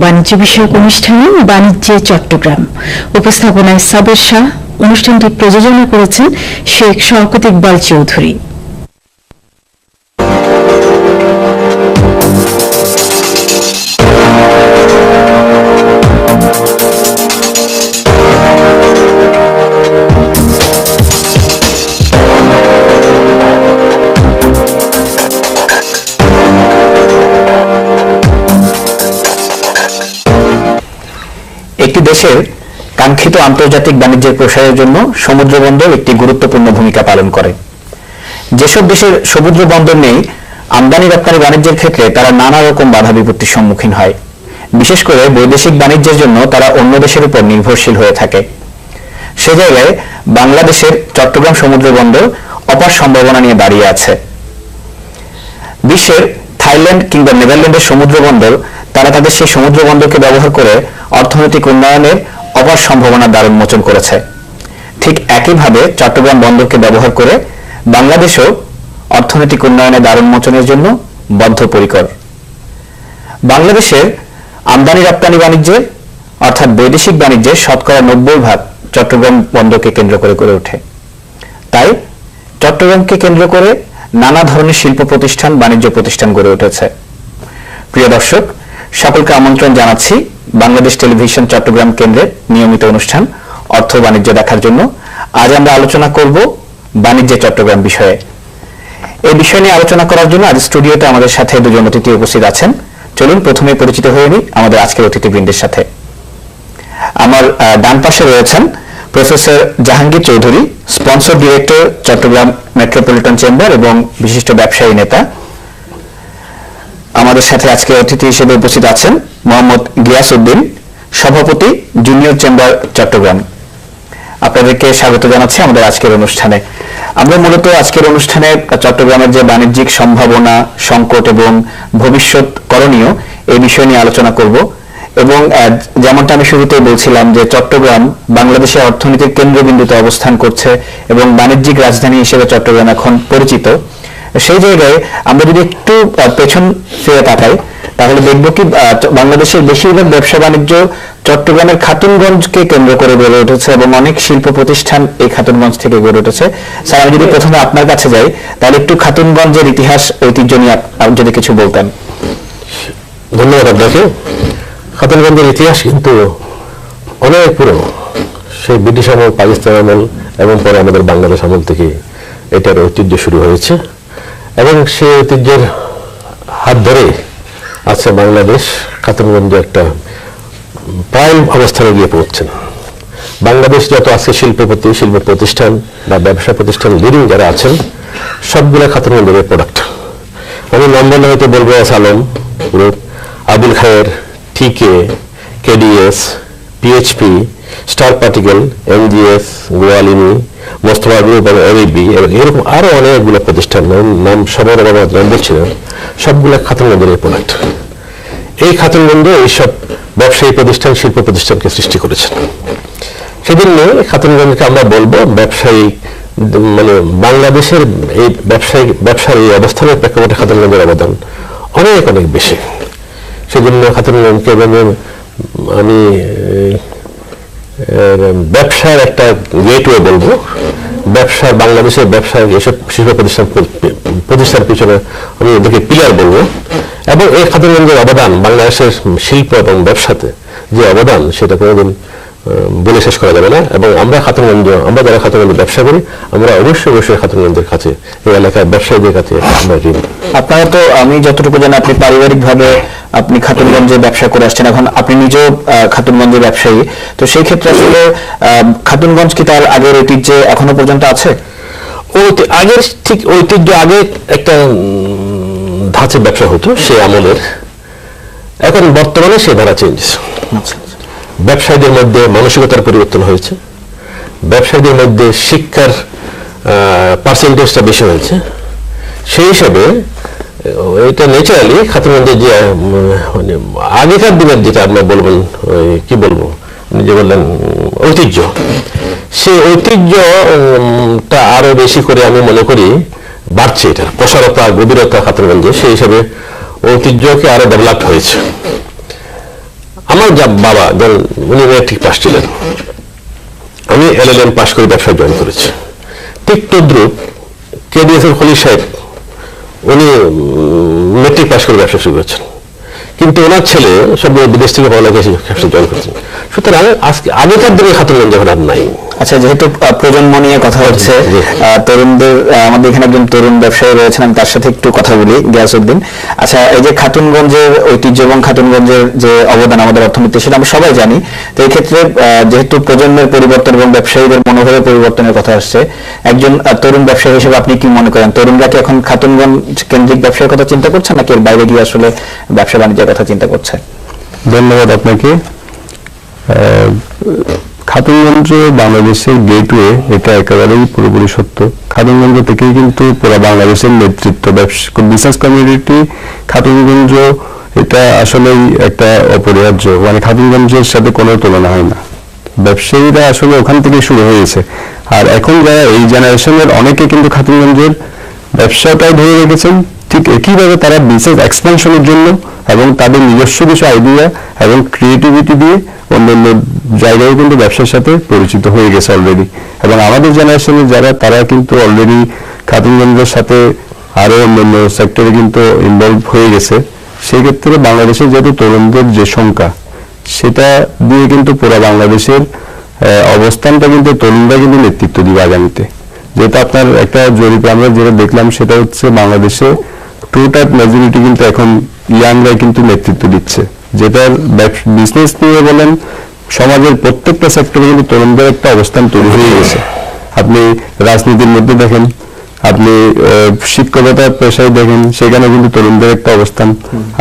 বাণিজ্য বিষয়ক অনুষ্ঠান বাণিজ্যে চট্টগ্রাম। উপস্থাপনায় সাবের শাহ। অনুষ্ঠানটি প্রযোজনা করেছেন শেখ শওকত ইকবাল চৌধুরী। একটি দেশের কাঙ্ক্ষিত আন্তর্জাতিক বাণিজ্যের প্রসারের জন্য সমুদ্র বন্দর একটি গুরুত্বপূর্ণ ভূমিকা পালন করে। যেসব দেশের সমুদ্র বন্দর নেই, আমদানি রপ্তানি বাণিজ্যের ক্ষেত্রে তারা নানা রকম বাধা বিপত্তির সম্মুখীন হয়। বিশেষ করে বৈদেশিক বাণিজ্যের জন্য তারা অন্য দেশের উপর নির্ভরশীল হয়ে থাকে। সে জায়গায় বাংলাদেশের চট্টগ্রাম সমুদ্র বন্দর অপার সম্ভাবনা নিয়ে দাঁড়িয়ে আছে। বিশ্বের থাইল্যান্ড কিংবা নেদারল্যান্ডের সমুদ্র বন্দর তারা তাদের সেই সমুদ্র বন্দরকে ব্যবহার করে অর্থনৈতিক উন্নয়নের অপার সম্ভাবনার দ্বার উন্মোচন করেছে। ঠিক একইভাবে চট্টগ্রাম বন্দরকে ব্যবহার করে বাংলাদেশও অর্থনৈতিক উন্নয়নের দ্বার উন্মোচনের জন্য বদ্ধপরিকর। বাংলাদেশের আমদানি রপ্তানি বাণিজ্যে অর্থাৎ বৈদেশিক বাণিজ্যের শতকরা 90% চট্টগ্রাম বন্দরকে কেন্দ্র করে গড়ে ওঠে। তাই চট্টগ্রামকে কেন্দ্র করে নানা ধরনের শিল্প প্রতিষ্ঠান, বাণিজ্য প্রতিষ্ঠান গড়ে উঠেছে। প্রিয় দর্শক, সকলকে আমন্ত্রণ জানাচ্ছি বাংলাদেশ টেলিভিশন চট্টগ্রাম কেন্দ্রের নিয়মিত অনুষ্ঠান অর্থ বাণিজ্য দেখার জন্য। আজ আমরা আলোচনা করব বাণিজ্যে চট্টগ্রাম বিষয়ে। এই বিষয় নিয়ে আলোচনা করার জন্য আজ স্টুডিওতে আমাদের সাথে দুজন অতিথি উপস্থিত আছেন। চলুন প্রথমে পরিচিত হয়ে নিই আমাদের আজকের অতিথিবৃন্দের সাথে। আমার ডান পাশে রয়েছেন professor Jahangir Chowdhury, sponsor director Chattogram metropolitan chamber এবং বিশিষ্ট ব্যবসায়ী নেতা। আমাদের সাথে আজকে অতিথি হিসেবে উপস্থিত আছেন মোহাম্মদ গিয়াস উদ্দিন, সভাপতি জুনিয়র চেম্বার চট্টগ্রাম। আপনাদেরকে স্বাগত জানাচ্ছি আমাদের আজকের অনুষ্ঠানে। আমরা মূলত আজকের অনুষ্ঠানে চট্টগ্রামের যে বাণিজ্যিক সম্ভাবনা, সংকট এবং ভবিষ্যৎ করণীয় এই বিষয় নিয়ে আলোচনা করব। এবং যেমনটা আমি শুরুতেই বলছিলাম যে চট্টগ্রাম বাংলাদেশের অর্থনীতির কেন্দ্রবিন্দুতে অবস্থান করছে এবং বাণিজ্যিক রাজধানী হিসেবে চট্টগ্রাম এখন পরিচিত। সেই জায়গায় আমরা যদি একটু পেছন ফিরে তাকাই তাহলে দেখব কি বাংলাদেশের বেশিরভাগ ব্যবসা বাণিজ্য চট্টগ্রামের খাতুনগঞ্জকে কেন্দ্র করে গড়ে উঠেছে এবং অনেক শিল্প প্রতিষ্ঠান এই খাতুনগঞ্জ থেকে গড়ে উঠেছে। স্যার, আমি যদি প্রথমে আপনার কাছে যাই তাহলে একটু খাতুনগঞ্জের ইতিহাস, ঐতিহ্য নিয়ে যদি কিছু বলতেন। ধন্যবাদ আপনাকে। খাতুনগঞ্জের ইতিহাস কিন্তু অনেক পুরনো। সেই ব্রিটিশ আমল, পাকিস্তান আমল এবং পরে আমাদের বাংলাদেশ আমল থেকে এটার ঐতিহ্য শুরু হয়েছে এবং সেই ঐতিহ্যের হাত ধরে আজকে বাংলাদেশ খাতুনগঞ্জে একটা প্রাইম অবস্থানে গিয়ে পৌঁছছেন। বাংলাদেশ যত আজকে শিল্প প্রতিষ্ঠান বা ব্যবসা প্রতিষ্ঠান লিডিং যারা আছেন সবগুলো খাতুনগঞ্জের প্রোডাক্ট। আমি নম্বর হয়তো বলবো Alam group, Abul Khayer, TK, KDS, PHP, star particle, MGS, Goalini, Mostafa group এবং এবিবি এবং এরকম আরো অনেকগুলো প্রতিষ্ঠান, নাম সবার নাম বলছিলাম, সবগুলো খাতুনগঞ্জের প্রোডাক্ট। এই খাতুনগঞ্জে এইসব ব্যবসায়ী প্রতিষ্ঠান, শিল্প প্রতিষ্ঠানকে সৃষ্টি করেছেন। সেজন্য খাতুনগঞ্জকে আমরা বলবো ব্যবসায়ী, মানে বাংলাদেশের এই ব্যবসার এই অবস্থানের প্রেক্ষাপটে খাতুনগঞ্জের অবদান অনেক অনেক বেশি। সেজন্য খাতুনগঞ্জকে আমি ব্যবসার একটা গেটওয়ে বলবো। বাংলাদেশের ব্যবসার এসব শিল্প প্রতিষ্ঠান পিছনে আমি ওদেরকে পিলার বলবো। এবং এই খাতুনগঞ্জের অবদান, বাংলাদেশের শিল্প এবং ব্যবসাতে যে অবদান, সেটা কোনোদিন বলে শেষ করা যাবে না। এবং আমরা যারা খাতুনগঞ্জে ব্যবসা করি, আমরা অবশ্যই খাতুনগঞ্জের কাছে, এই এলাকার ব্যবসায়ীদের কাছে আমরা ঋণী। আপনারা তো, আমি যতটুকু জানি, আপনি পারিবারিকভাবে আপনি খাতুনগঞ্জে ব্যবসা করে আসছেন, এখন আপনি নিজেও খাতুনগঞ্জের ব্যবসায়ী। তো সেই ক্ষেত্রে আসলে খাতুনগঞ্জ কি তার আগের ঐতিহ্যে এখনো পর্যন্ত আছে? আগের ঠিক ঐতিহ্য, আগে একটা ধাঁচের ব্যবসা হতো সে আমলের, এখন বর্তমানে সে ধারা চেঞ্জ। ব্যবসায়ীদের মধ্যে মানসিকতার পরিবর্তন হয়েছে, ব্যবসায়ীদের মধ্যে শিক্ষার পার্সেন্টেজটা বেশি হয়েছে। সেই হিসাবে এটা ন্যাচারালি খাতুনগঞ্জে যে মানে আগেকার দিনের যেটা আপনার বলবেন, কি বলবো, যে বললেন ঐতিহ্য, সেই ঐতিহ্যটা আরো বেশি করে আমি মনে করি বাড়ছে। এটা প্রসারতা, গভীরতা খাতুনগঞ্জে সেই হিসাবে ঐতিহ্যকে আরো ডেভেলপ হয়েছে। আমার যা বাবা ধরেন উনি মেট্রিক পাস ছিলেন, আমি LLM পাস করে ব্যবসায় জয়েন করেছি। ঠিক তদ্রুপ KDS এর খলিল সাহেব উনি মেট্রিক পাস করে ব্যবসা শুরু করেছেন, কিন্তু ওনার ছেলে সব বিদেশ থেকে পড়ালেখা এসে ব্যবসা জয়েন করেছেন। সুতরাং আজকে আগেকার দিনে খাতুনগঞ্জ এখন আর নাই। আচ্ছা, যেহেতু প্রজন্ম নিয়ে কথা হচ্ছে, তরুণদের, আমাদের এখানে একজন তরুণ ব্যবসায়ী রয়েছেন, আমি তার সাথে একটু কথা বলি। গিয়াসউদ্দিন, আচ্ছা, এই যে খাতুনগঞ্জের ঐতিহ্য এবং খাতুনগঞ্জের যে অবদান আমাদের অর্থনীতি, সেটা আমরা সবাই জানি। তো এই ক্ষেত্রে যেহেতু প্রজন্মের পরিবর্তন এবং ব্যবসায়ীদের মনোভাবের পরিবর্তনের কথা আসছে, একজন তরুণ ব্যবসায়ী হিসেবে আপনি কি মনে করেন, তরুণরা কি এখন খাতুনগঞ্জ কেন্দ্রিক ব্যবসার কথা চিন্তা করছে, নাকি এর বাইরে গিয়ে আসলে ব্যবসা বাণিজ্যের কথা চিন্তা করছে? ধন্যবাদ আপনাকে। খাতুনগঞ্জ বাংলাদেশের গেটওয়ে, এটা একেবারেই পুরোপুরি সত্য। খাতুনগঞ্জ থেকেই কিন্তু পুরো বাংলাদেশের নেতৃত্ব, বিজনেস কমিউনিটি খাতুনগঞ্জ, এটা আসলেই একটা অপরিহার্য, মানে খাতুনগঞ্জের সাথে কোনো তুলনা হয় না। ব্যবসায়ীরা আসলে ওখান থেকে শুরু হয়েছে, আর এখন যারা এই জেনারেশনের অনেকে কিন্তু খাতুনগঞ্জের ব্যবসাটাই ধরে রেখেছেন। ঠিক একইভাবে তারা বিজনেস এক্সপানশনের জন্য এবং তাদের নিজস্ব কিছু আইডিয়া এবং ক্রিয়েটিভিটি দিয়ে অন্যান্য জায়গায় কিন্তু ব্যবসার সাথে পরিচিত হয়ে গেছে অলরেডি। এবং আমাদের জেনারেশনের যারা, তারা কিন্তু অলরেডি খাতুনগঞ্জের সাথে আরো অন্যান্য সেক্টরে কিন্তু ইনভলভ হয়ে গেছে। সেই ক্ষেত্রে বাংলাদেশের যেহেতু তরুণদের যে সংখ্যা, সেটা দিয়ে কিন্তু পুরো বাংলাদেশের অবস্থানটা কিন্তু তরুণরা কিন্তু নেতৃত্ব দিবে আগামীতে। যেটা আপনার একটা জরিপ আমরা যেটা দেখলাম, সেটা হচ্ছে বাংলাদেশে টোটাল মেজরিটি কিন্তু এখন ইয়াংরা কিন্তু নেতৃত্ব দিচ্ছে, যেটার বিজনেস নিয়ে বলেন, সমাজের প্রত্যেকটা সেক্টরে কিন্তু তরুণদের একটা অবস্থান তৈরি হয়ে গেছে। আপনি রাজনীতির মধ্যে দেখেন, আপনি শিক্ষকতার পেশায় দেখেন, সেখানে কিন্তু তরুণদের একটা অবস্থান।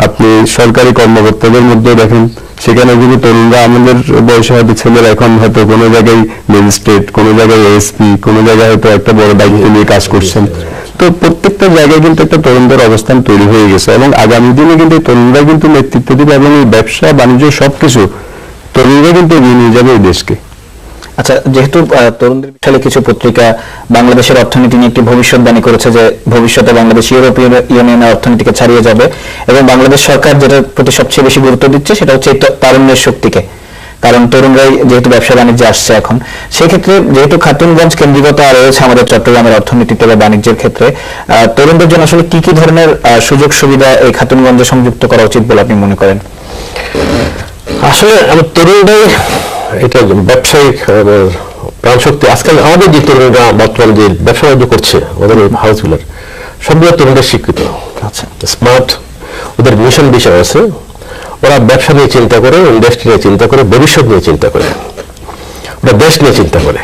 আপনি সরকারি কর্মকর্তাদের মধ্যে দেখেন, সেখানে কিন্তু তরুণরা, আমাদের বয়সে হয়তো ছেলেরা এখন হয়তো কোনো জায়গায় ম্যাজিস্ট্রেট, কোনো জায়গায় ASP, কোনো জায়গায় হয়তো একটা বড় দায়িত্ব নিয়ে কাজ করছেন। তো প্রত্যেকটা জায়গায় কিন্তু একটা তরুণদের অবস্থান তৈরি হয়ে গেছে, এবং আগামী দিনে কিন্তু তরুণরা কিন্তু নেতৃত্ব দিবে, এবং এই ব্যবসা বাণিজ্য সবকিছু তরুণরা কিন্তু এগিয়ে নিয়ে যাবে এই দেশকে। আচ্ছা, যেহেতু তরুণদের বিশালে কিছু পত্রিকা বাংলাদেশের অর্থনীতি নিয়ে একটি ভবিষ্যৎবাণী করেছে যে ভবিষ্যতে বাংলাদেশ ইউরোপীয় ইউনিয়নের অর্থনীতিকে ছাড়িয়ে যাবে, এবং বাংলাদেশ সরকার যেটার প্রতি সবচেয়ে বেশি গুরুত্ব দিচ্ছে সেটা হচ্ছে তারুণ্যের শক্তিকে, কারণ তরুণরাই যেহেতু ব্যবসা বাণিজ্যে আসছে এখন। সেক্ষেত্রে যেহেতু খাতুনগঞ্জ কেন্দ্রিকতা রয়েছে আমাদের চট্টগ্রামের অর্থনীতিতে বা বাণিজ্যের ক্ষেত্রে, তরুণদের জন্য আসলে কি কি ধরনের সুযোগ সুবিধা এই খাতুনগঞ্জে সংযুক্ত করা উচিত বলে আপনি মনে করেন? আসলে আমার তরুণরাই এটা ব্যবসায়িক প্রাণ শক্তি। আজকাল আমাদের যে তরুণরা বর্তমানে যে ব্যবসা বাণিজ্য করছে, আমাদের হাউসগুলোর সবগুলো তরুণরা শিক্ষিত, আচ্ছা, স্মার্ট, ওদের মিশন বিষয় আছে। ওরা ব্যবসা নিয়ে চিন্তা করে, ইন্ডাস্ট্রি নিয়ে চিন্তা করে, ভবিষ্যৎ নিয়ে চিন্তা করে, ওরা দেশ নিয়ে চিন্তা করে।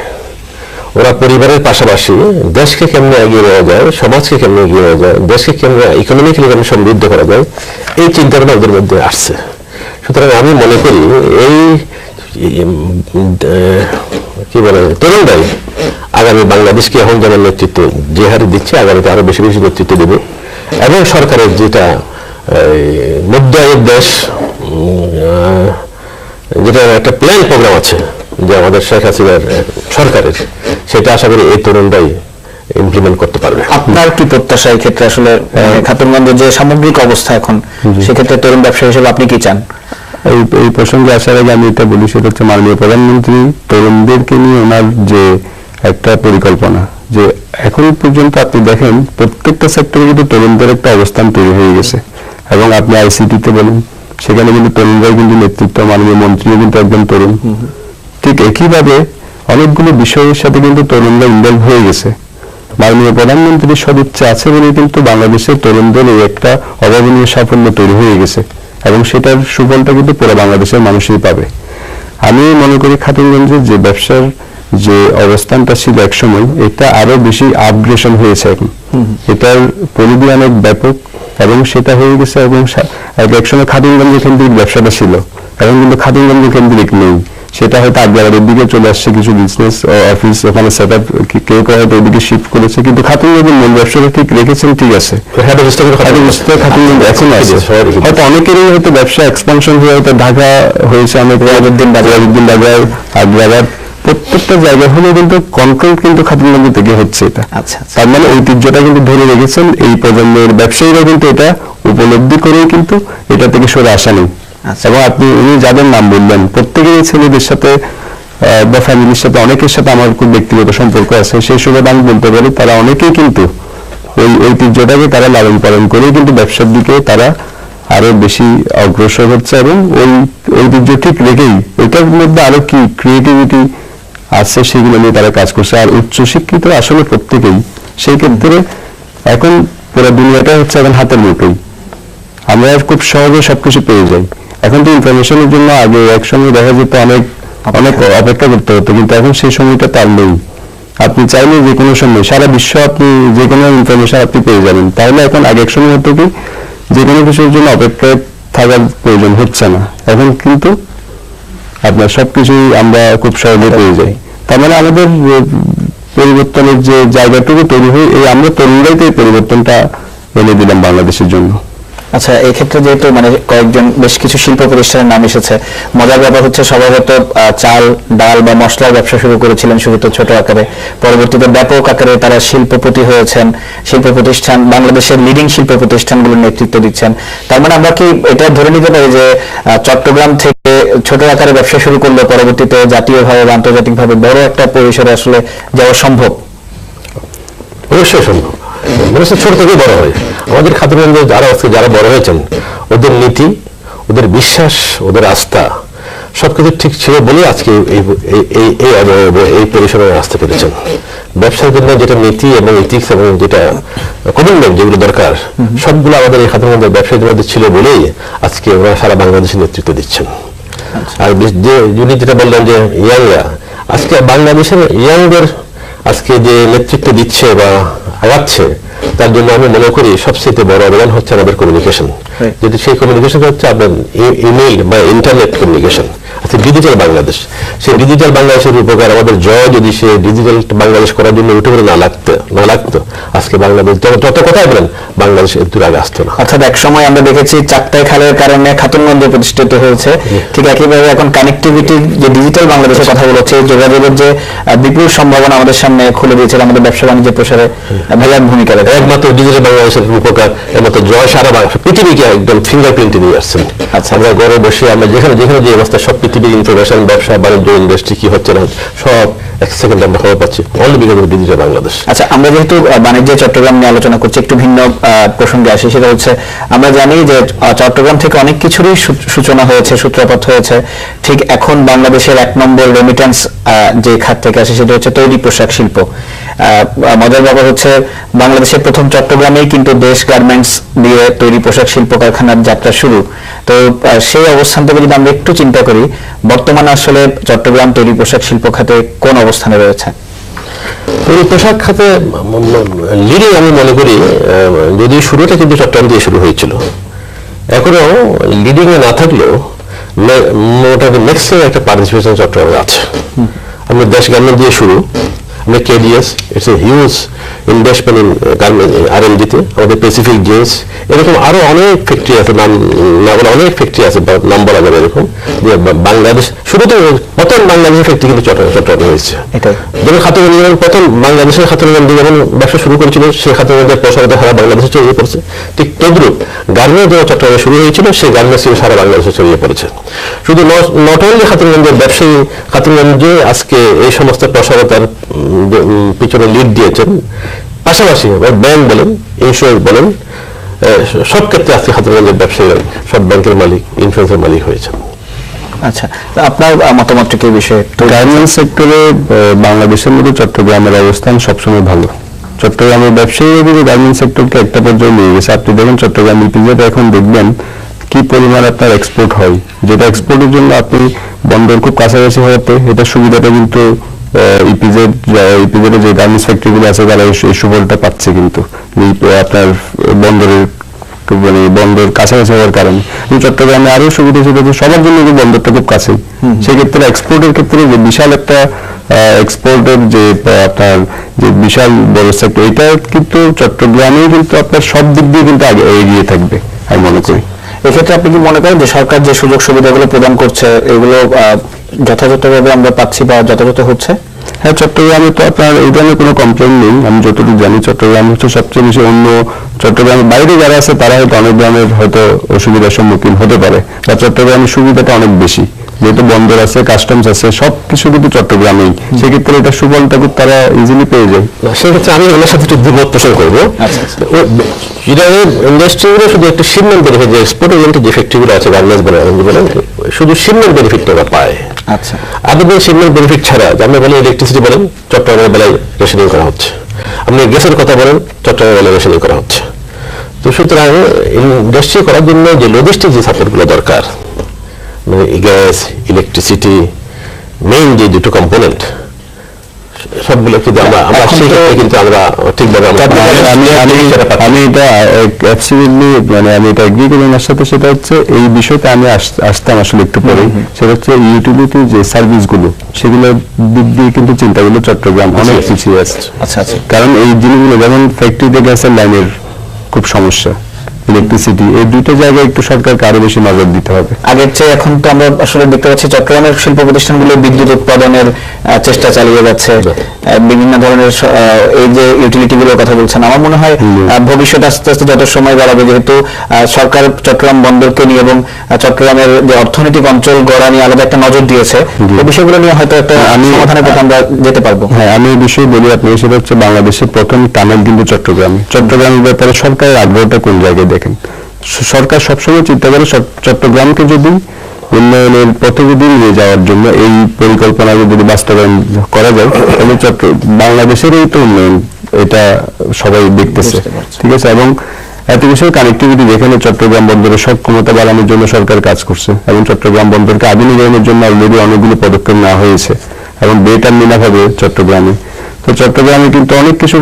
ওরা পরিবারের পাশাপাশি দেশকে কেমনে এগিয়ে নেওয়া যায়, সমাজকে কেমনে এগিয়ে নেওয়া যায়, দেশকে কেমনে ইকোনমিক্যালি কেমন সমৃদ্ধ করা যায়, এই চিন্তাটা ওদের মধ্যে আসছে। সুতরাং আমি মনে করি এই কি বলে তরুণরাই আগামী বাংলাদেশকে এখন যেমন নেতৃত্ব যে হারে দিচ্ছে, আগামীতে আরো বেশি বেশি নেতৃত্ব দেবে। এবং সরকারের যেটা মধ্য আয়ের দেশ, যেটা একটা প্ল্যান প্রোগ্রাম আছে যে আমাদের শেখ হাসিনার সরকারের, সেটা আশা করি এই তরুণরাই ইমপ্লিমেন্ট করতে পারবে। আপনার কি প্রত্যাশা এই ক্ষেত্রে? আসলে খাতুনগঞ্জের যে সামগ্রিক অবস্থা এখন, সেক্ষেত্রে তরুণ ব্যবসায়ী হিসেবে আপনি কি চান? এই প্রসঙ্গে আসার আগে আমি এটা বলি, সেটা হচ্ছে মাননীয় প্রধানমন্ত্রী তরুণদেরকে নিয়ে ওনার যে একটা পরিকল্পনা, যে এখন পর্যন্ত আপনি দেখেন প্রত্যেকটা সেক্টরে কিন্তু তরুণদের একটা অবস্থান তৈরি হয়ে গেছে। এবং আপনি ICT-তে বলেন, সেখানে কিন্তু তরুণরাই কিন্তু নেতৃত্ব, মাননীয় মন্ত্রীও কিন্তু একজন তরুণ। ঠিক একইভাবে অনেকগুলো বিষয়ের সাথে কিন্তু তরুণরা ইনভলভ হয়ে গেছে। মাননীয় প্রধানমন্ত্রীর সদিচ্ছা আছে বলে কিন্তু বাংলাদেশের তরুণদের এই একটা অভাবনীয় সাফল্য তৈরি হয়ে গেছে, এবং সেটার সুফলটা কিন্তু পুরো বাংলাদেশের মানুষই পাবে। আমি মনে করি খাতুনগঞ্জের যে ব্যবসার যে অবস্থানটা ছিল একসময়, এটা আরো বেশি আপগ্রেশন হয়েছে এখন। এটার পরিধি অনেক ব্যাপক, এবং সেটা হয়ে গেছে। এবং একসময় খাতুনগঞ্জ কেন্দ্রিক ব্যবসাটা ছিল, এখন কিন্তু খাতুনগঞ্জ কেন্দ্রিক নেই। সেটা হয়তো আগ্রাবাদের দিকে চলে আসছে, কিছু বিজনেস অফিস ওখানে সেট আপ কেউ কেউ হয়তো ওইদিকে শিফট করেছে, কিন্তু খাতুনগঞ্জের মূল ব্যবসাটা ঠিক রেখেছেন, ঠিক আছে। খাতুনগঞ্জ এখন আছে, হয়তো অনেকেরই হয়তো ব্যবসা এক্সপানশন হয়ে হয়তো ঢাকা হয়েছে, অনেক রাজউদ্দিন বাজার, আগ্রাবাদ, প্রত্যেকটা জায়গায় হলে কিন্তু কন্ট্রোল কিন্তু খাতুনগঞ্জ থেকে হচ্ছে। এটা তার মানে ঐতিহ্যটা কিন্তু ধরে রেখেছেন এই প্রজন্মের ব্যবসায়ীরা, কিন্তু এটা উপলব্ধি করেই কিন্তু এটা থেকে সরে আসা নেই। এবং আপনি উনি যাদের নাম বললেন প্রত্যেকেরই ছেলেদের সাথে বা ফ্যামিলির সাথে অনেকের সাথে আমার খুব ব্যক্তিগত সম্পর্ক আছে, সেই সুবাদে আমি বলতে পারি তারা অনেকেই কিন্তু ওই ঐতিহ্যটাকে তারা লালন পালন করেই কিন্তু ব্যবসার দিকে তারা আরো বেশি অগ্রসর হচ্ছে, এবং ওই ঐতিহ্য ঠিক রেখেই ওইটার মধ্যে আরো কি ক্রিয়েটিভিটি আছে সেগুলো নিয়ে তারা কাজ করছে। আর উচ্চশিক্ষিত আসলে প্রত্যেকেই, সেই ক্ষেত্রে এখন পুরো দুনিয়াটা হচ্ছে এখন হাতের মুঠোই, আমরা খুব সহজে সবকিছু পেয়ে যাই। এখন তো ইনফরমেশনের জন্য আগে একসঙ্গে দেখা যেত অনেক অনেক অপেক্ষা করতে হতো, কিন্তু এখন সেই সময়টা তার নেই। আপনি চাইলে যে কোনো সময় সারা বিশ্ব আপনি যে কোনো ইনফরমেশন আপনি পেয়ে যাবেন। তাহলে এখন আগে এক সময় হতো কি যে কোনো কিছুর জন্য অপেক্ষায় থাকার প্রয়োজন হচ্ছে না, এখন কিন্তু আপনার সবকিছুই আমরা খুব সহজে পেয়ে যাই। তার মানে আমাদের পরিবর্তনের যে জায়গাটুকু তৈরি হয়, এই আমরা তরুণরাই তো এই পরিবর্তনটা এনে দিলাম বাংলাদেশের জন্য। আচ্ছা, এই ক্ষেত্রে যেহেতু মানে কয়েকজন বেশ কিছু শিল্প প্রতিষ্ঠানের নাম এসেছে, মজার ব্যাপার হচ্ছে সবাই হয়তো চাল ডাল বা মশলার ব্যবসা শুরু করেছিলেন শুরুতে ছোট আকারে, পরবর্তীতে ব্যাপক আকারে তারা শিল্পপতি হয়েছেন, শিল্প প্রতিষ্ঠান বাংলাদেশের লিডিং শিল্প প্রতিষ্ঠানগুলোর নেতৃত্ব দিচ্ছেন। তার মানে আমরা কি এটা ধরে নিতে পারি যে চট্টগ্রাম থেকে ছোট আকারে ব্যবসা শুরু করলে পরবর্তীতে জাতীয়ভাবে বা আন্তর্জাতিকভাবে বড় একটা পরিসরে আসলে যাওয়া সম্ভব? অবশ্যই সম্ভব, মানুষের ছোট থেকে বড় হয়। আমাদের খাদ্যবন্ধে যারা বড় হয়েছেন, ওদের নীতি, ওদের বিশ্বাস, ওদের আস্থা সবকিছু ঠিক ছিল বলে আজকে এই পরিসরে আসতে পেরেছেন। ব্যবসার জন্য যেটা নীতি এবং ইথিক্স এবং যেটা কমিটমেন্ট যেগুলো দরকার, সবগুলো আমাদের এই খাদ্যবন্ধের ব্যবসায়ীদের মধ্যে ছিল বলেই আজকে ওরা সারা বাংলাদেশের নেতৃত্ব দিচ্ছেন। আর যিনি যেটা বললেন যে ইয়াংরা, আজকে বাংলাদেশের ইয়াংদের আজকে যে নেতৃত্ব দিচ্ছে বা আগাচ্ছে, তার জন্য আমি মনে করি সবচেয়ে বড় অবদান হচ্ছে আমাদের কমিউনিকেশন। যদি সেই কমিউনিকেশন হচ্ছে আপনার ইমেইল বা ইন্টারনেট কমিউনিকেশন, আচ্ছা ডিজিটাল বাংলাদেশ, সেই ডিজিটাল বাংলাদেশের উপকার আমাদের যদি সে ডিজিটাল বাংলাদেশ করার জন্য উঠে পড়ে না লাগতো, আজকে বাংলাদেশ যত কথাই বলেন বাংলাদেশ এর দূর আগে আসতো না। অর্থাৎ এক সময় আমরা দেখেছি চাকতাই খালের কারণে খাতুনগঞ্জ প্রতিষ্ঠিত হয়েছে, ঠিক একইভাবে এখন কানেক্টিভিটির যে ডিজিটাল বাংলাদেশের কথা বলছে, যোগাযোগের যে বিপুল সম্ভাবনা আমাদের সামনে খুলে দিয়েছে আমাদের ব্যবসা বাণিজ্য প্রসারে ভাইয়ার ভূমিকা রাখে। একমাত্র ডিজিটাল বাংলাদেশের উপকার একমাত্র সারা পৃথিবীকে একদম ফিঙ্গারপ্রিন্টে নিয়ে আসছেন। আচ্ছা, আমরা ঘরে বসে আমরা যেখানে যে অবস্থা সব পৃথিবীর ইনফরমেশন, ব্যবসা বাণিজ্য, ইন্ডাস্ট্রি কি হচ্ছে না সব এক সেকেন্ডে আমরা খবর পাচ্ছি, only because of digital Bangladesh. আচ্ছা, আমরা যেহেতু বাণিজ্য চট্টগ্রাম নিয়ে আলোচনা করছি, একটু ভিন্ন প্রসঙ্গে আসি। সেটা হচ্ছে আমরা জানি যে চট্টগ্রাম থেকে অনেক কিছুরই সূচনা হয়েছে, সূত্রপাত হয়েছে। ঠিক এখন বাংলাদেশের 1 নম্বর রেমিটেন্স যে খাত থেকে আসে সেটা হচ্ছে তৈরি পোশাক শিল্প। মজার ব্যাপার হচ্ছে বাংলাদেশের প্রথম চট্টগ্রামেই কিন্তু দেশ গার্মেন্টস দিয়ে তৈরি পোশাক শিল্প কারখানার যাত্রা শুরু। তো সেই অবস্থান থেকে যদি আমরা একটু চিন্তা করি, বর্তমানে আসলে চট্টগ্রাম তৈরি পোশাক শিল্প খাতে কোন অবস্থানে রয়েছে? তৈরি পোশাক খাতে লিডিং আমি মনে করি, যদি শুরুটা কিন্তু চট্টগ্রাম দিয়ে শুরু হয়েছিল, এখনো লিডিং এ না থাকলেও মোটামুটি ম্যাক্সিমাম একটা পার্টিসিপেশন চট্টগ্রামে আছে। আমরা দেশ গার্মেন্ট দিয়ে শুরু, আমরা KDS, it's a huge investment in garment আর&ডিতে, আমাদের প্যাসিফিক জিন্স, এরকম আরো অনেক ফ্যাক্টরি আছে, নাম না বলে অনেক ফ্যাক্টরি আছে, নাম বলা যাবে এরকম। যে বাংলাদেশ শুরুতে প্রথম বাংলাদেশের ফ্যাক্টরি কিন্তু চট্টগ্রামে হয়েছে। যেমন খাতুনগঞ্জ প্রথম বাংলাদেশের খাতুনগঞ্জ যেমন ব্যবসা শুরু করেছিল, সেই খাতুনগঞ্জের প্রসারতা সারা বাংলাদেশে ছড়িয়ে পড়ছে। ঠিক তদ্রুপ গার্মেন্টস যেমন চট্টগ্রামে শুরু হয়েছিল, সেই গার্মেন্টস সারা বাংলাদেশে ছড়িয়ে পড়েছে। শুধু নট অনলি খাতুনগঞ্জের ব্যবসায়ী খাতুনগঞ্জে আজকে এই সমস্ত প্রসারতার পিছনে লিড দিয়েছেন, পাশাপাশি ব্যাংক বলেন, ইন্স্যুরেন্স বলেন, সব ক্ষেত্রে আজকে খাতুনগঞ্জের ব্যবসায়ীরা সব ব্যাংকের মালিক, ইন্স্যুরেন্সের মালিক হয়েছেন। আচ্ছা, আপনার মতামত কি বিষয়ে? গার্মেন্টস সেক্টরে বাংলাদেশের মধ্যে চট্টগ্রামের অবস্থান সবসময় ভালো। চট্টগ্রামের ব্যবসায়ীরা কিন্তু গার্মেন্টস সেক্টরকে একটা পর্যায়ে নিয়ে গেছে। আপনি দেখেন চট্টগ্রাম ইপিজেড এখন দেখবেন কি পরিমাণ আপনার এক্সপোর্ট হয়, যেটা এক্সপোর্টের জন্য আপনি বন্দর খুব কাছাকাছি হওয়াতে এটা সুবিধাটা কিন্তু ইপিজেডে যে গার্মেন্টস ফ্যাক্টরিগুলো আছে তারা এই সুফলটা পাচ্ছে। কিন্তু আপনার বন্দর কাছাকাছি হওয়ার কারণে চট্টগ্রামে আরো সুবিধা ছিল যে সবার জন্য বন্দরটা খুব কাছে, সেক্ষেত্রে এক্সপোর্টের ক্ষেত্রে যে বিশাল একটা এক্সপোর্টের যে আপনার যে বিশাল বড় সেক্টর, এটা কিন্তু চট্টগ্রামেই কিন্তু আপনার সব দিক দিয়ে কিন্তু আগে এগিয়ে থাকবে আমি মনে করি। এক্ষেত্রে আপনি কি মনে করেন যে সরকার যে সুযোগ সুবিধাগুলো প্রদান করছে এগুলো যথাযথভাবে আমরা পাচ্ছি বা যথাযথ হচ্ছে? হ্যাঁ, চট্টগ্রামে তো আপনার এই ধরনের কোনো কমপ্লেন নেই। আমি যতটুকু জানি চট্টগ্রাম হচ্ছে সবচেয়ে বেশি, অন্য চট্টগ্রামের বাইরে যারা আছে তারা হয়তো অনেক ধরনের হয়তো অসুবিধার সম্মুখীন হতে পারে, বা চট্টগ্রামের সুবিধাটা অনেক বেশি, যেহেতু বন্দর আছে, কাস্টমস আছে, সবকিছু কিন্তু চট্টগ্রামেই। সেক্ষেত্রে এটা সুফলটাকে তারা ইজিলি পেয়ে যায়। সেক্ষেত্রে আমি ওনার সাথে একটু দ্বিমত পোষণ করবো। ইন্ডাস্ট্রিগুলো শুধু একটা শিপমেন্ট বেনিফিট, যে এক্সপোর্ট ওরিয়েন্টেড যে ফ্যাক্টরিগুলো আছে, গার্মেন্টস বলেন, শুধু শিপমেন্ট বেনিফিটটা ওরা পায়। আচ্ছা, আদৌ শিপমেন্ট বেনিফিট ছাড়া, আপনি বলেন ইলেকট্রিসিটি বলেন, চট্টগ্রামের বেলায় রেশনিং করা হচ্ছে, আপনি গ্যাসের কথা বলেন, চট্টগ্রামের বেলায় রেশনিং করা হচ্ছে। তো সুতরাং ইন্ডাস্ট্রি করার জন্য যে লজিস্টিক যে সাপোর্টগুলো দরকার, মানে গ্যাস, ইলেকট্রিসিটি, মেইন যে দুটো কম্পোনেন্ট, সবগুলো কিন্তু আমরা কিন্তু আমরা ঠিকভাবে আমি এটা অ্যাবসলিউটলি মানে আমি এটা এগ্রি করি ওনার সাথে। সেটা হচ্ছে এই বিষয়টা আমি আসতাম আসলে একটু পরে, সেটা হচ্ছে ইউটিলিটি যে সার্ভিসগুলো, সেগুলোর দিক দিয়ে কিন্তু চিন্তাগুলো চট্টগ্রাম অনেক পিছিয়ে আসছে। আচ্ছা আচ্ছা, কারণ এই জিনিসগুলো যেমন ফ্যাক্টরিতে গ্যাসের লাইনের খুব সমস্যা, ইলেকট্রিসিটি, এই দুটো জায়গায় একটু সরকারকে আরো বেশি নজর দিতে হবে। আগের চেয়ে এখন তো আমরা আসলে দেখতে পাচ্ছি চট্টগ্রামের শিল্প প্রতিষ্ঠানগুলো বিদ্যুৎ উৎপাদনের চেষ্টা চালিয়ে যাচ্ছে, বিভিন্ন ধরনের এই যে ইউটিলিটি গুলোর কথা বলছেন, আমার মনে হয় ভবিষ্যতে আস্তে আস্তে যত সময় বাড়াবে, যেহেতু সরকার চট্টগ্রাম বন্দরকে নিয়ে এবং চট্টগ্রামের যে অর্থনৈতিক অঞ্চল গড়া নিয়ে আলাদা একটা নজর দিয়েছে, এই বিষয়গুলো নিয়ে হয়তো একটা সমাধানের পথে আমরা যেতে পারবো। হ্যাঁ, আমি এই বিষয়ে বলি আপনাকে, সেটা হচ্ছে বাংলাদেশের প্রথম টানেল কিন্তু চট্টগ্রামের ব্যাপারে সরকারের আগ্রহটা কোন জায়গায় দেখেন। সরকার সবসময় চিন্তা করে চট্টগ্রামকে যদি উন্নয়নের পথে যদি নিয়ে যাওয়ার জন্য এই পরিকল্পনা যদি বাস্তবায়ন করা যায়, তাহলে বাংলাদেশের এই তো উন্নয়ন, এটা সবাই দেখতেছে, ঠিক আছে। এবং এত বিষয়ে কানেক্টিভিটি, যেখানে চট্টগ্রাম বন্দরের সক্ষমতা বাড়ানোর জন্য সরকার কাজ করছে, এবং চট্টগ্রাম বন্দরকে আধুনিকায়নের জন্য অলরেডি অনেকগুলো পদক্ষেপ নেওয়া হয়েছে, এবং বে টার্মিনাল হবে চট্টগ্রামে। তো চট্টগ্রামে কিন্তু অনেক কিছু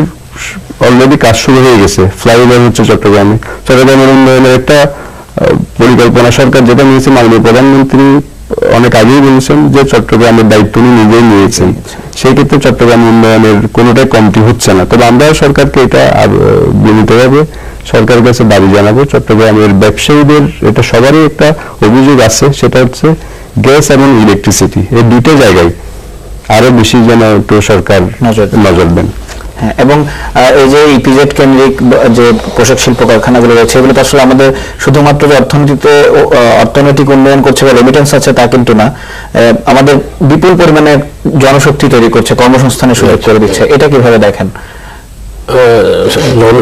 অলরেডি কাজ শুরু হয়ে গেছে। ফ্লাইওভার হচ্ছে চট্টগ্রামের উন্নয়নের একটা পরিকল্পনা সরকার যেটা নিয়েছে, মাননীয় প্রধানমন্ত্রী অনেক আগেই বলেছেন যে চট্টগ্রামের দায়িত্ব উনি নিজেই নিয়েছেন। সেই ক্ষেত্রে চট্টগ্রাম উন্নয়নের কোনোটাই কমতি হচ্ছে না। তবে আমরা সরকারকে এটা বিনীতভাবে সরকারের কাছে দাবি জানাবো, চট্টগ্রামের ব্যবসায়ীদের এটা সবারই একটা অভিযোগ আছে, সেটা হচ্ছে গ্যাস এবং ইলেকট্রিসিটি, এই দুটো জায়গায় আরো বেশি যেন একটু সরকার নজর দেন। হ্যাঁ, এবং এই যে ইপিজেড কেন্দ্রিক যে পোশাক শিল্প কারখানাগুলো রয়েছে, এগুলো তো আসলে আমাদের শুধুমাত্র যে অর্থনৈতিক উন্নয়ন করছে বা রেমিটেন্স আছে তা কিন্তু না, আমাদের বিপুল পরিমাণে জনশক্তি তৈরি করছে, কর্মসংস্থানের সুযোগ করে দিচ্ছে। এটা কিভাবে দেখেন?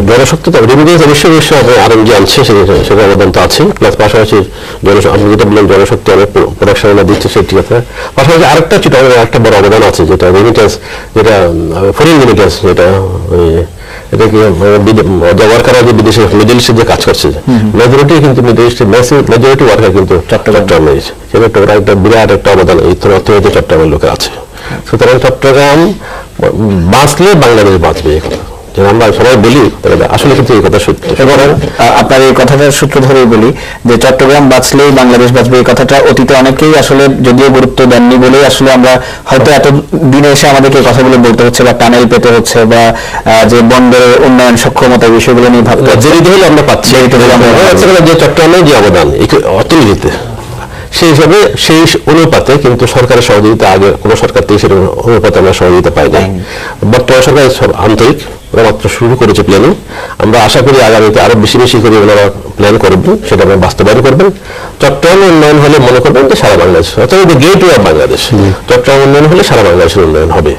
জনশক্তি তো রেমিটেন্স অবশ্যই আরএমজি আনছে, সেটা অবদান তো আছে, প্লাস পাশাপাশি আপনি যেটা বললেন জনশক্তি অনেক প্রোডাকশন দিচ্ছে, সেই ঠিক আছে। পাশাপাশি আরেকটা বড় অবদান আছে, যেটা রেমিটেন্স, যেটা ফরেন রেমিটেন্স, যেটা এটা কি ওয়ার্কাররা যে বিদেশে মিডল ইস্টে যে কাজ করছে, মেজরিটি কিন্তু মিডল ইস্টের মেজরিটি ওয়ার্কার কিন্তু চট্টগ্রামে, সেটা একটা বিরাট একটা অবদান এই অর্থনীতি চট্টগ্রামের লোকের আছে। সুতরাং চট্টগ্রাম বাঁচলে বাংলাদেশ বাঁচবে, এই কথা আমরা সবাই বলি, আসলে কিন্তু এই কথা সত্য। এবং আপনার এই কথাটার সূত্র ধরেই বলি যে চট্টগ্রাম বাঁচলেই বাংলাদেশ বাঁচবে, এই কথাটা অতীতে অনেকেই আসলে যদিও গুরুত্ব দেননি বলেই আসলে আমরা হয়তো এত দিনে এসে আমাদেরকে এই কথাগুলো বলতে হচ্ছে, বা টানেল পেতে হচ্ছে, বা যে বন্দরের উন্নয়ন সক্ষমতা বিষয়গুলো নিয়ে ভাবতে হলে আমরা পাচ্ছি। যে চট্টগ্রামের যে অবদান অর্থনীতিতে, সেই হিসাবে সেই অনুপাতে কিন্তু সরকারের সহযোগিতা আগে কোনো সরকার থেকে সেরকম অনুপাতে আমরা সহযোগিতা পাই নাই। বর্তমান সরকার আন্তরিক, ওরা মাত্র শুরু করেছে প্ল্যানিং। আমরা আশা করি আগামীতে আরো বেশি বেশি করে ওনারা প্ল্যান করবেন, সেটা আমরা বাস্তবায়ন করবেন। চট্টগ্রাম উন্নয়ন হলে মনে করবেন যে সারা বাংলাদেশ, অর্থাৎ গেটওয়ে অফ বাংলাদেশ। চট্টগ্রাম উন্নয়ন হলে সারা বাংলাদেশের উন্নয়ন হবে,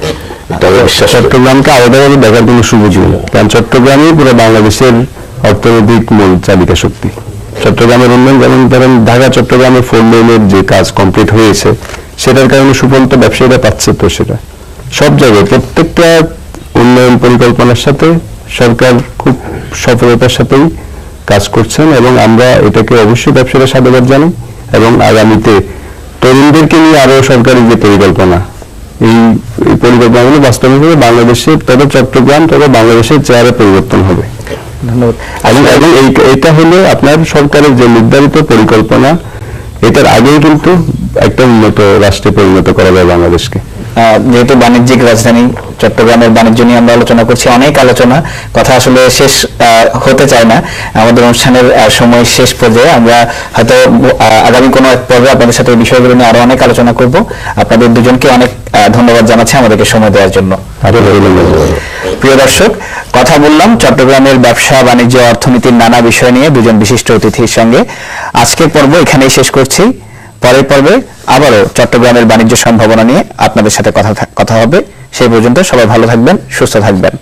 এটা বিশ্বাস। চট্টগ্রামকে আলাদাভাবে দেখার কোনো সুযোগ নেই, কারণ চট্টগ্রামই পুরো বাংলাদেশের অর্থনৈতিক মূল চালিকা শক্তি। চট্টগ্রামের উন্নয়ন, যেমন ধরেন ঢাকা চট্টগ্রামের 4 লেনের যে কাজ কমপ্লিট হয়েছে, সেটার কারণে সুফল তো ব্যবসায়ীরা পাচ্ছে। তো সেটা সব জায়গায় প্রত্যেকটা উন্নয়ন পরিকল্পনার সাথে সরকার খুব সফলতার সাথেই কাজ করছেন, এবং আমরা এটাকে অবশ্যই ব্যবসায়ীরা সাধুবাদ জানাই। এবং আগামীতে তরুণদেরকে নিয়ে আরো সরকারি যে পরিকল্পনা, এই পরিকল্পনাগুলো বাস্তবায়ন করে বাংলাদেশের, তবে চট্টগ্রাম তবে বাংলাদেশের চেহারা পরিবর্তন হবে। ধন্যবাদ। এবং এটা হলো আপনার সরকারের যে নির্ধারিত পরিকল্পনা, এটার আগেই কিন্তু একটা উন্নত রাষ্ট্রে পরিণত করা যায় বাংলাদেশকে। যেহেতু বাণিজ্যিক রাজধানী চট্টগ্রামের বাণিজ্য নিয়ে আমরা আলোচনা করছি, অনেক আলোচনা, কথা আসলে শেষ হতে চায় না। আমাদের অনুষ্ঠানের সময় শেষ পর্যায়ে, আমরা হয়তো আগামী কোনো এক পর্বে আপনাদের সাথে এই বিষয়গুলো নিয়ে আরো অনেক আলোচনা করব। আপনাদের দুজনকে অনেক ধন্যবাদ জানাচ্ছি আমাদেরকে সময় দেওয়ার জন্য। প্রিয় দর্শক, কথা বললাম চট্টগ্রামের ব্যবসা, বাণিজ্য, অর্থনীতির নানা বিষয় নিয়ে দুজন বিশিষ্ট অতিথির সঙ্গে। আজকের পর্ব এখানেই শেষ করছি। পরের পর্বে আবারও চট্টগ্রামের বাণিজ্য সম্ভাবনা নিয়ে আপনাদের সাথে কথা হবে। সেই পর্যন্ত সবাই ভালো থাকবেন, সুস্থ থাকবেন।